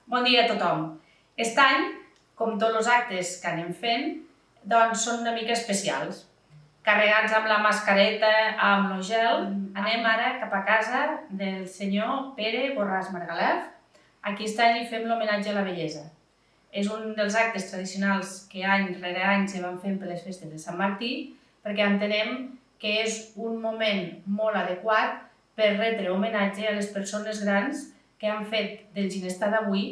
Bon dia a tothom. Aquest any, com tots els actes que anem fent, doncs són una mica especials. Carregats amb la mascareta, amb el gel, anem ara cap a casa del senyor Pere Borràs Margalef. Aquí aquest any li fem l'homenatge a la bellesa. És un dels actes tradicionals que any rere any se van fent per les festes de Sant Martí, perquè entenem que és un moment molt adequat per retre homenatge a les persones grans que han fet del ginestar d'avui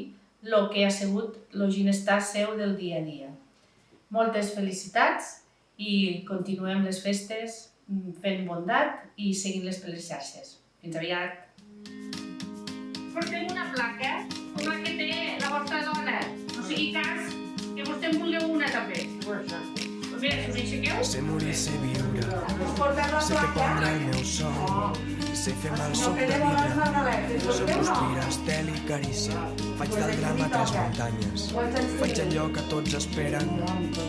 el que ha sigut el ginestar seu del dia a dia. Moltes felicitats i continuem les festes fent bondat i seguint-les per les xarxes. Fins aviat! Portem una placa com la que té la vostra dona. No sigui cas que vostè en vulgueu una també. Mira, si us aixequeu... Sé morir, sé viure, sé fer pondre el meu son, sé fer-me el suc de vidre, soc guspira, estel i carícia, faig del drama 3 muntanyes, faig allò que tots esperen,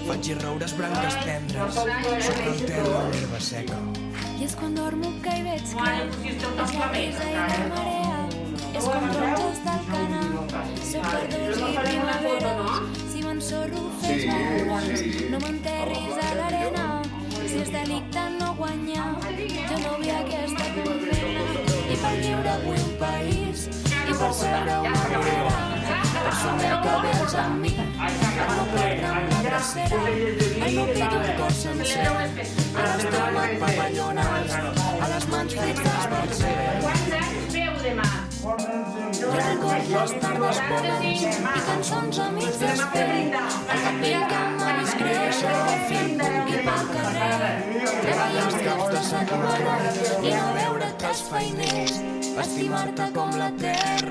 faig roures branques tendres, soc el terra en l'herba seca. I és quan dormo que hi veig que és la brisa i la marea, és com roses del canal, soc verdós i primaveres, si m'ensorro fes marrons, no m'enterris a l'arena, si és delicte no guanyar, jo no vull aquesta condemna, i per lliure vull un país, i per seure una vorera, per somiar que vens amb mi, per no perdre'm la drecera, per no perdre un cos sencer, a l'estómac papallones, a les mans fets d'esbarcer. Quants anys feu demà? Jo recordo les tardes bones i cançons amics d'esper, el capell que m'ha vist créixer fent bunqui pel carrer, treballar els caps de setmana i no veure tres feiners, estimar-te com la terra.